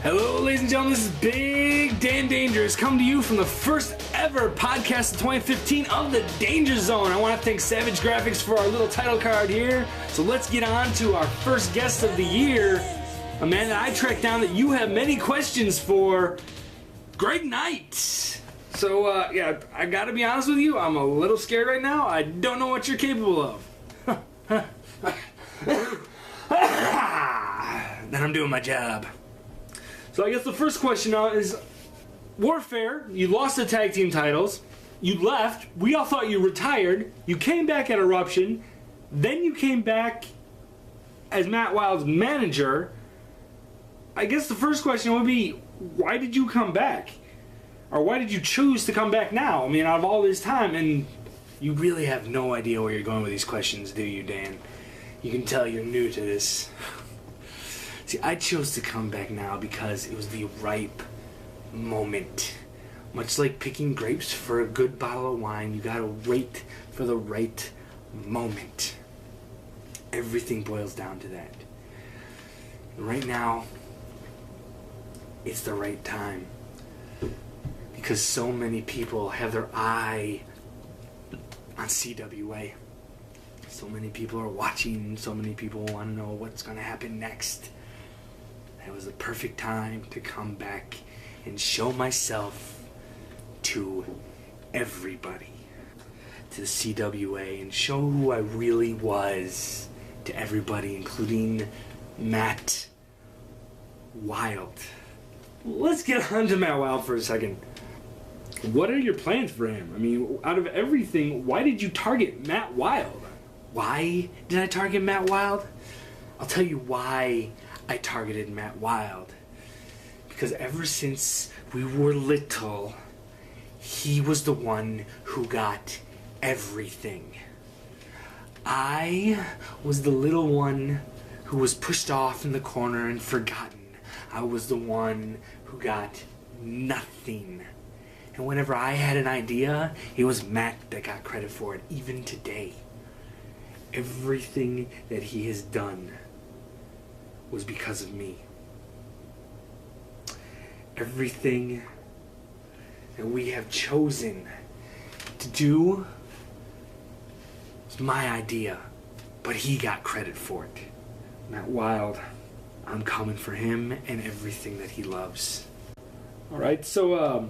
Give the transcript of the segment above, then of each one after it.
Hello, ladies and gentlemen, this is Big Dan Dangerous, coming to you from the first ever podcast of 2015 of the Danger Zone. I want to thank Savage Graphics for our little title card here. So let's get on to our first guest of the year, a man that I tracked down that you have many questions for, Greg Knight. So, I gotta be honest with you, I'm a little scared right now. I don't know what you're capable of. Then I'm doing my job. So I guess the first question now is, Warfare, you lost the tag team titles, you left, we all thought you retired, you came back at Eruption, then you came back as Matt Wild's manager. I guess the first question would be, why did you come back? Or why did you choose to come back now? I mean, out of all this time, and you really have no idea where you're going with these questions, do you, Dan? You can tell you're new to this. See, I chose to come back now because it was the ripe moment. Much like picking grapes for a good bottle of wine, you gotta wait for the right moment. Everything boils down to that. And right now, it's the right time. Because so many people have their eye on CWA. So many people are watching, so many people want to know what's going to happen next. It was the perfect time to come back and show myself to everybody, to the CWA, and show who I really was to everybody, including Matt Wild. Let's get on to Matt Wild for a second. What are your plans for him? I mean, out of everything, why did you target Matt Wild? Why did I target Matt Wild? I'll tell you why I targeted Matt Wild. Because ever since we were little, he was the one who got everything. I was the little one who was pushed off in the corner and forgotten. I was the one who got nothing. And whenever I had an idea, it was Matt that got credit for it, even today. Everything that he has done was because of me. Everything that we have chosen to do was my idea, but he got credit for it. Matt Wild, I'm coming for him and everything that he loves. Alright, so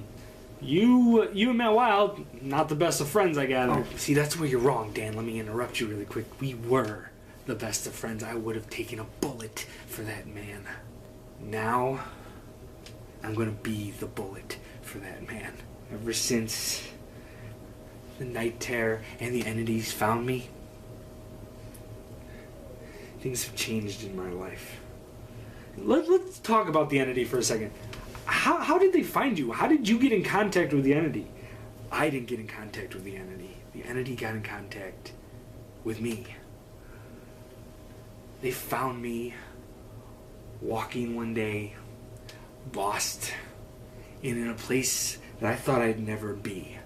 you and Matt Wild, not the best of friends, I gather. Oh, see, that's where you're wrong, Dan. Let me interrupt you really quick. We were the best of friends. I would have taken a bullet for that man. Now, I'm going to be the bullet for that man. Ever since the Night Terror and the entities found me, things have changed in my life. Let's talk about the entity for a second. How did they find you? How did you get in contact with the entity? I didn't get in contact with the entity. The entity got in contact with me. They found me walking one day, lost, in a place that I thought I'd never be.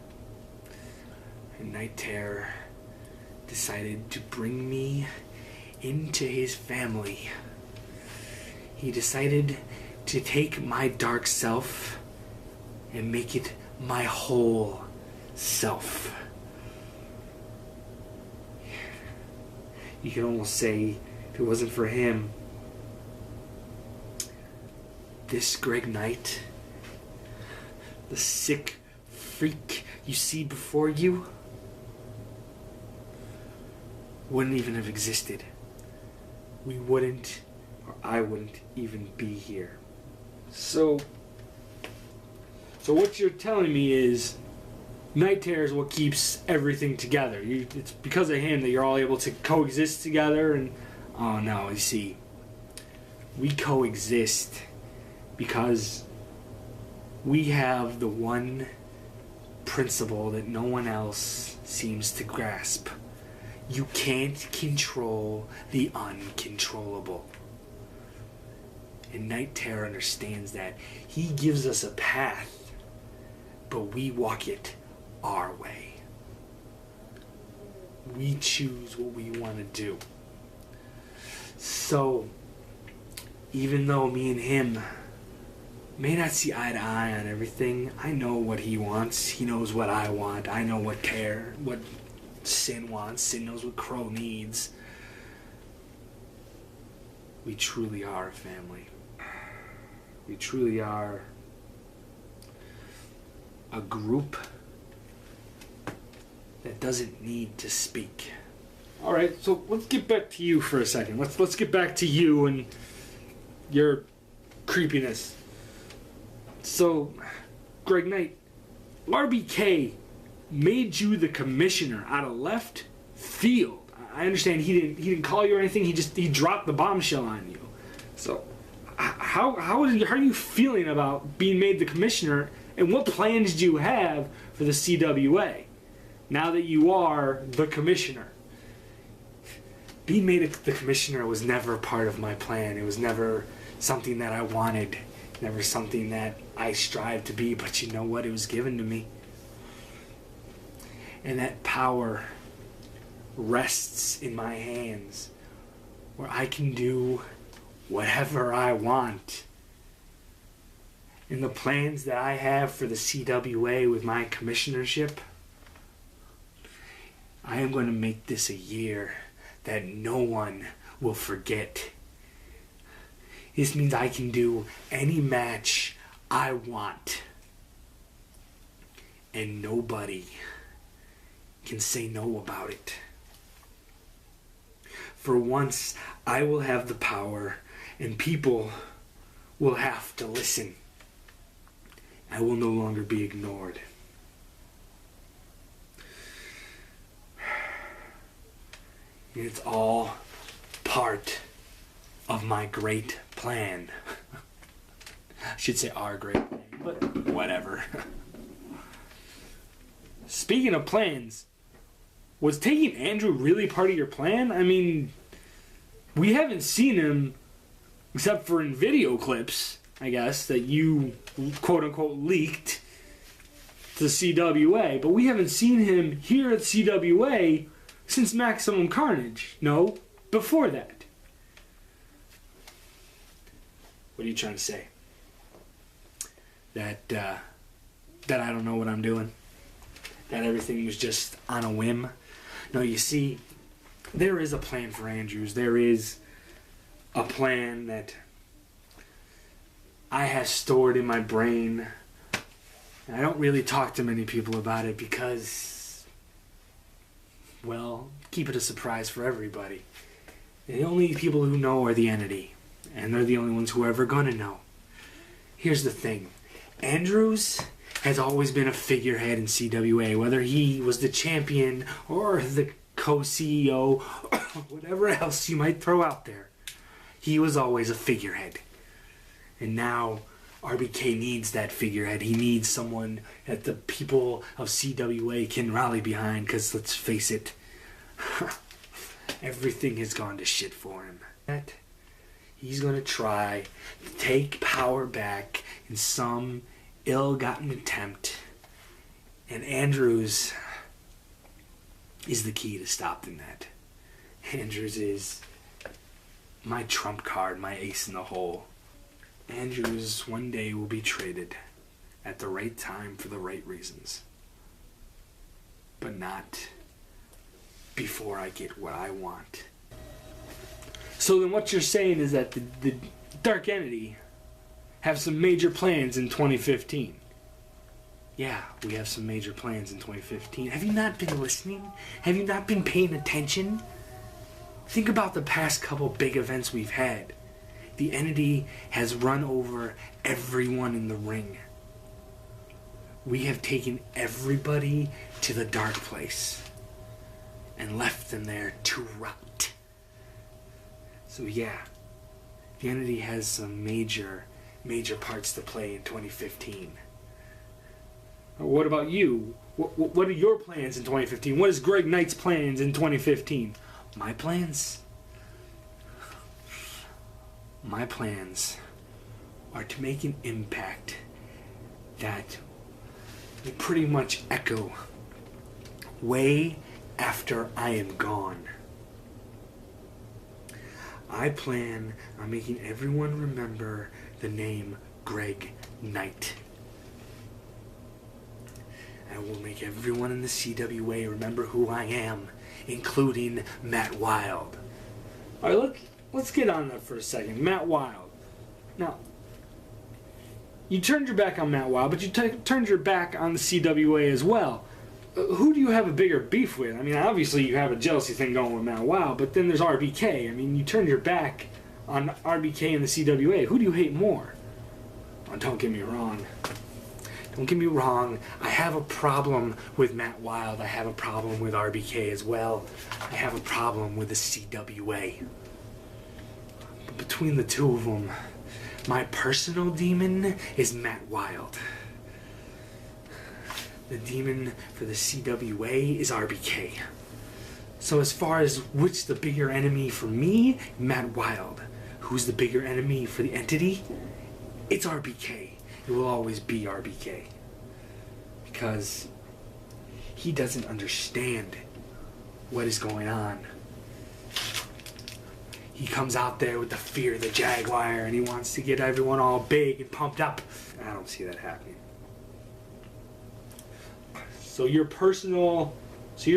And Night Terror decided to bring me into his family. He decided to take my dark self and make it my whole self. You can almost say, if it wasn't for him, this Greg Knight, the sick freak you see before you, wouldn't even have existed. We wouldn't, or I wouldn't even be here. So what you're telling me is Night Terror is what keeps everything together. It's because of him that you're all able to coexist together. And oh no, you see, we coexist because we have the one principle that no one else seems to grasp. You can't control the uncontrollable. And Night Terror understands that. He gives us a path, but we walk it our way. We choose what we want to do. So, even though me and him may not see eye to eye on everything. I know what he wants. He knows what I want. I know what Sin wants. Sin knows what Crow needs. We truly are a family. We truly are a group that doesn't need to speak. All right, so let's get back to you for a second. Let's get back to you and your creepiness. So, Greg Knight, RBK made you the commissioner out of left field. I understand he didn't call you or anything. He dropped the bombshell on you. So, how are you feeling about being made the commissioner, and what plans do you have for the CWA now that you are the commissioner? Being made the commissioner was never part of my plan. It was never something that I wanted, never something that I strived to be, but you know what? It was given to me. And that power rests in my hands, where I can do whatever I want. And the plans that I have for the CWA with my commissionership, I am going to make this a year that no one will forget. This means I can do any match I want, and nobody can say no about it. For once, I will have the power, and people will have to listen. I will no longer be ignored. And it's all part of my great plan. I should say our great plan, but whatever. Speaking of plans, was taking Andrew really part of your plan? I mean, we haven't seen him except for in video clips, I guess, that you quote-unquote leaked to CWA, but we haven't seen him here at CWA since Maximum Carnage. No, before that. What are you trying to say? That I don't know what I'm doing? That everything was just on a whim? No, you see, there is a plan for Andrews. There is a plan that I have stored in my brain. And I don't really talk to many people about it because, well, keep it a surprise for everybody. And the only people who know are the entity. And they're the only ones who are ever going to know. Here's the thing. Andrews has always been a figurehead in CWA, whether he was the champion or the co-CEO or whatever else you might throw out there. He was always a figurehead. And now RBK needs that figurehead. He needs someone that the people of CWA can rally behind, because let's face it, everything has gone to shit for him. He's going to try to take power back in some ill-gotten attempt. And Andrews is the key to stopping that. Andrews is my trump card, my ace in the hole. Andrews one day will be traded at the right time for the right reasons. But not before I get what I want. So then what you're saying is that the Dark Entity have some major plans in 2015. Yeah, we have some major plans in 2015. Have you not been listening? Have you not been paying attention? Think about the past couple big events we've had. The Entity has run over everyone in the ring. We have taken everybody to the dark place and left them there to rot. So yeah, the Entity has some major parts to play in 2015. What about you? What are your plans in 2015? What is Greg Knight's plans in 2015? My plans? My plans are to make an impact that will pretty much echo way after I am gone. I plan on making everyone remember the name Greg Knight. I will make everyone in the CWA remember who I am, including Matt Wild. Alright, let's get on that for a second. Matt Wild. Now, you turned your back on Matt Wild, but you turned your back on the CWA as well. Who do you have a bigger beef with? I mean, obviously you have a jealousy thing going with Matt Wild, but then there's RBK. I mean, you turned your back on RBK and the CWA. Who do you hate more? Oh, don't get me wrong. Don't get me wrong. I have a problem with Matt Wild. I have a problem with RBK as well. I have a problem with the CWA. But between the two of them, my personal demon is Matt Wild. The demon for the CWA is RBK. So as far as which the bigger enemy for me, Matt Wild. Who's the bigger enemy for the entity? It's RBK. It will always be RBK. Because he doesn't understand what is going on. He comes out there with the fear of the Jaguar and he wants to get everyone all big and pumped up. I don't see that happening. So you're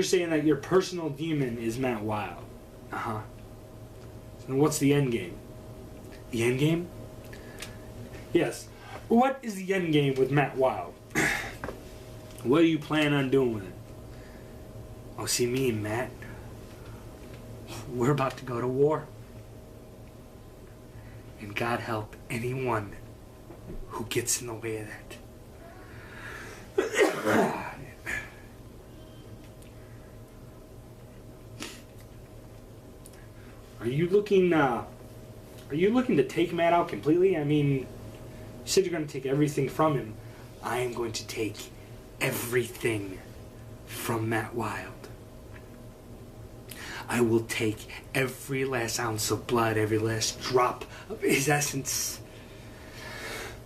saying that your personal demon is Matt Wild. Uh-huh. So what's the end game? The end game? Yes. What is the end game with Matt Wild? What do you plan on doing with it? Oh, see, me and Matt, we're about to go to war. And God help anyone who gets in the way of that. Are you looking to take Matt out completely? I mean, you said you're going to take everything from him. I am going to take everything from Matt Wild. I will take every last ounce of blood, every last drop of his essence.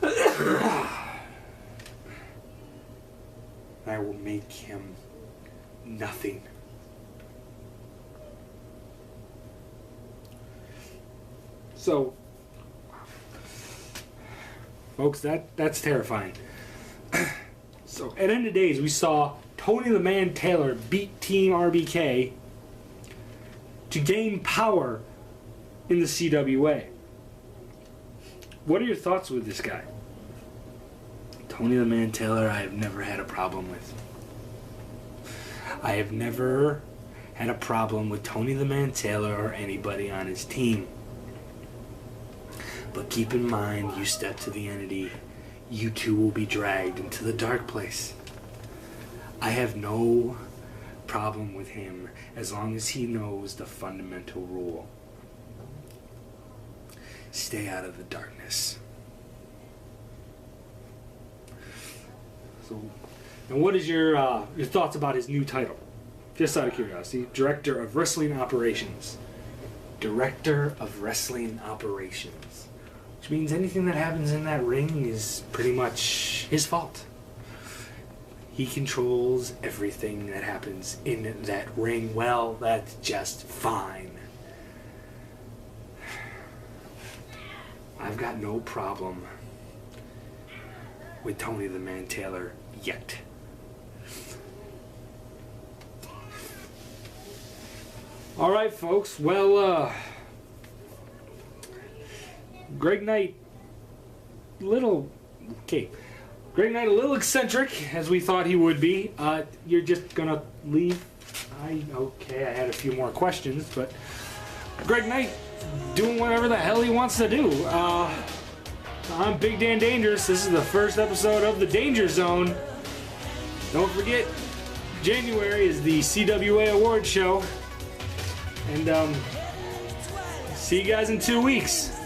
I will make him nothing. So, folks, that's terrifying. So, at end of days, we saw Tony the Man Taylor beat Team RBK to gain power in the CWA. What are your thoughts with this guy? Tony the Man Taylor, I have never had a problem with. I have never had a problem with Tony the Man Taylor or anybody on his team. But keep in mind, you step to the entity, you too will be dragged into the dark place. I have no problem with him as long as he knows the fundamental rule. Stay out of the darkness. So, and what is your thoughts about his new title? Just out of curiosity, Director of Wrestling Operations. Director of Wrestling Operations. Which means anything that happens in that ring is pretty much his fault. He controls everything that happens in that ring. Well, that's just fine. I've got no problem with Tony the Man Taylor yet. Alright, folks. Well, Greg Knight, Greg Knight, a little eccentric, as we thought he would be. You're just gonna leave? I had a few more questions, but Greg Knight doing whatever the hell he wants to do. I'm Big Dan Dangerous. This is the first episode of the Danger Zone. Don't forget, January is the CWA Awards show. And see you guys in 2 weeks.